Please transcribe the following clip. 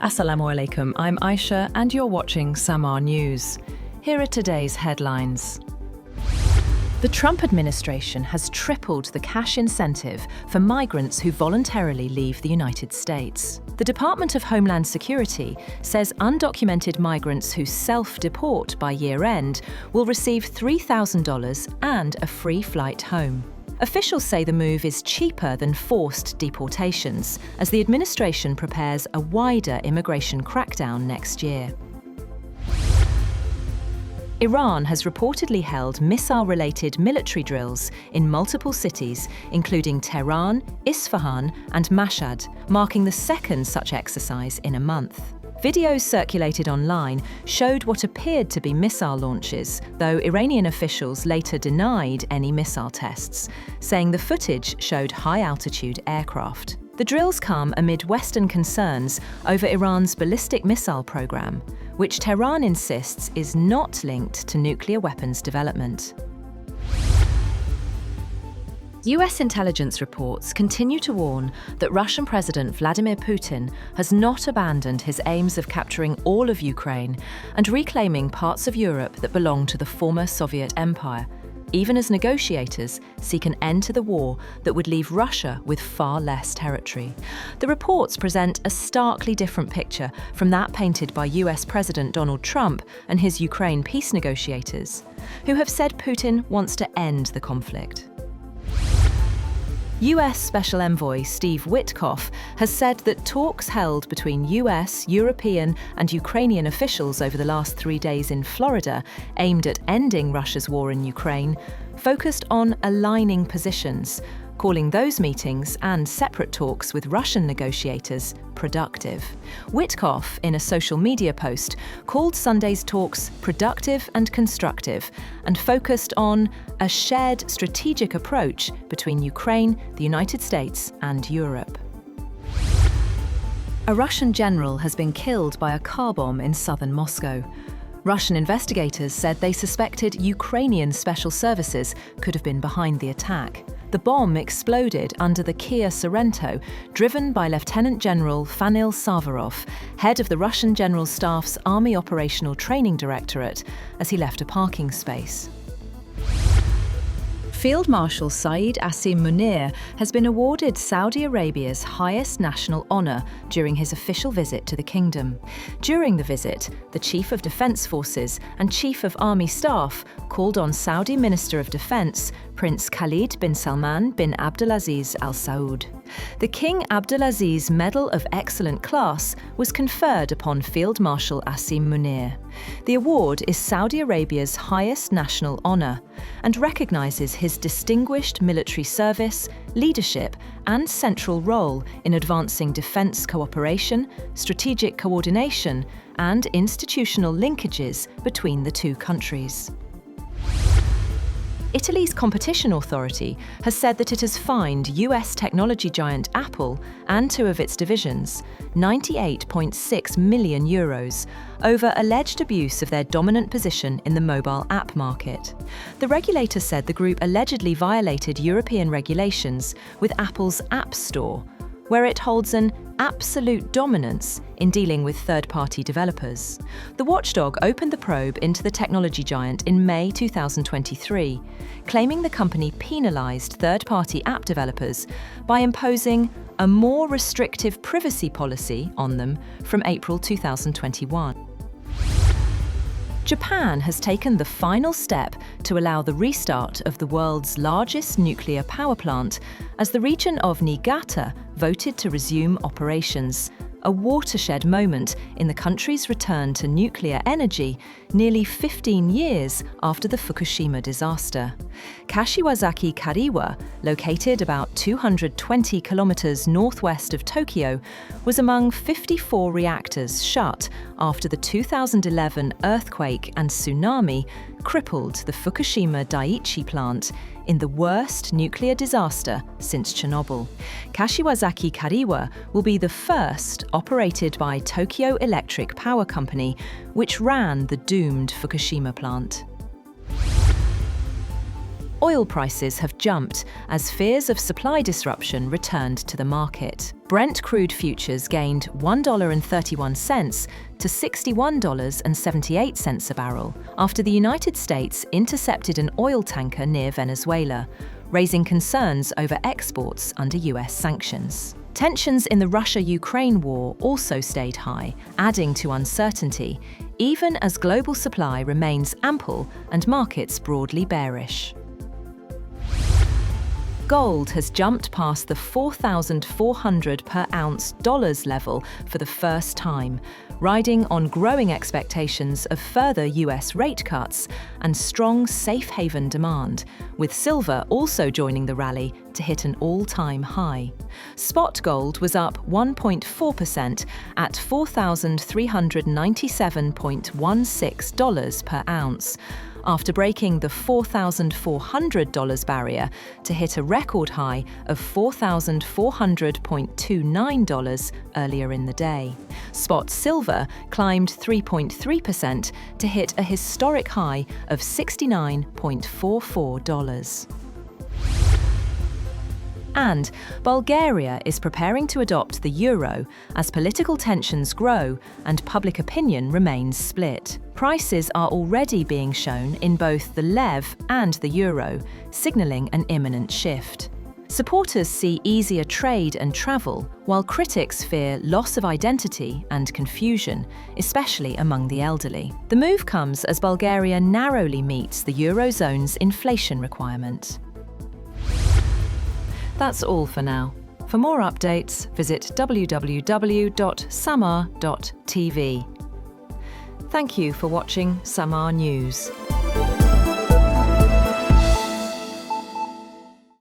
Assalamu alaikum, I'm Aisha and you're watching Samaa News. Here are today's headlines. The Trump administration has tripled the cash incentive for migrants who voluntarily leave the United States. The Department of Homeland Security says undocumented migrants who self-deport by year-end will receive $3,000 and a free flight home. Officials say the move is cheaper than forced deportations, as the administration prepares a wider immigration crackdown next year. Iran has reportedly held missile-related military drills in multiple cities, including Tehran, Isfahan, and Mashhad, marking the second such exercise in a month. Videos circulated online showed what appeared to be missile launches, though Iranian officials later denied any missile tests, saying the footage showed high-altitude aircraft. The drills come amid Western concerns over Iran's ballistic missile program, which Tehran insists is not linked to nuclear weapons development. US intelligence reports continue to warn that Russian President Vladimir Putin has not abandoned his aims of capturing all of Ukraine and reclaiming parts of Europe that belong to the former Soviet Empire, even as negotiators seek an end to the war that would leave Russia with far less territory. The reports present a starkly different picture from that painted by US President Donald Trump and his Ukraine peace negotiators, who have said Putin wants to end the conflict. US Special Envoy Steve Witkoff has said that talks held between US, European and Ukrainian officials over the last 3 days in Florida, aimed at ending Russia's war in Ukraine, focused on aligning positions, calling those meetings and separate talks with Russian negotiators productive. Witkoff, in a social media post, called Sunday's talks productive and constructive and focused on a shared strategic approach between Ukraine, the United States and Europe. A Russian general has been killed by a car bomb in southern Moscow. Russian investigators said they suspected Ukrainian special services could have been behind the attack. The bomb exploded under the Kia Sorento, driven by Lieutenant General Fanil Savarov, head of the Russian General Staff's Army Operational Training Directorate, as he left a parking space. Field Marshal Saeed Asim Munir has been awarded Saudi Arabia's highest national honour during his official visit to the kingdom. During the visit, the Chief of Defence Forces and Chief of Army Staff called on Saudi Minister of Defence, Prince Khalid bin Salman bin Abdulaziz Al Saud. The King Abdulaziz Medal of Excellent Class was conferred upon Field Marshal Asim Munir. The award is Saudi Arabia's highest national honour and recognises his distinguished military service, leadership and central role in advancing defence cooperation, strategic coordination and institutional linkages between the two countries. Italy's competition authority has said that it has fined US technology giant Apple and 2 of its divisions €98.6 million over alleged abuse of their dominant position in the mobile app market. The regulator said the group allegedly violated European regulations with Apple's App Store, where it holds an absolute dominance in dealing with third-party developers. The watchdog opened the probe into the technology giant in May 2023, claiming the company penalised third-party app developers by imposing a more restrictive privacy policy on them from April 2021. Japan has taken the final step to allow the restart of the world's largest nuclear power plant as the region of Niigata voted to resume operations, a watershed moment in the country's return to nuclear energy nearly 15 years after the Fukushima disaster. Kashiwazaki Kariwa, located about 220 kilometers northwest of Tokyo, was among 54 reactors shut after the 2011 earthquake and tsunami crippled the Fukushima Daiichi plant in the worst nuclear disaster since Chernobyl. Kashiwazaki Kariwa will be the first operated by Tokyo Electric Power Company, which ran the doomed Fukushima plant. Oil prices have jumped as fears of supply disruption returned to the market. Brent crude futures gained $1.31 to $61.78 a barrel after the United States intercepted an oil tanker near Venezuela, raising concerns over exports under US sanctions. Tensions in the Russia-Ukraine war also stayed high, adding to uncertainty, even as global supply remains ample and markets broadly bearish. Gold has jumped past the $4,400 per ounce dollars level for the first time, riding on growing expectations of further US rate cuts and strong safe haven demand, with silver also joining the rally to hit an all-time high. Spot gold was up 1.4% at $4,397.16 per ounce, after breaking the $4,400 barrier to hit a record high of $4,400.29 earlier in the day. Spot silver climbed 3.3% to hit a historic high of $69.44. And Bulgaria is preparing to adopt the euro as political tensions grow and public opinion remains split. Prices are already being shown in both the lev and the euro, signalling an imminent shift. Supporters see easier trade and travel, while critics fear loss of identity and confusion, especially among the elderly. The move comes as Bulgaria narrowly meets the eurozone's inflation requirement. That's all for now. For more updates, visit www.samaa.tv. Thank you for watching Samaa News.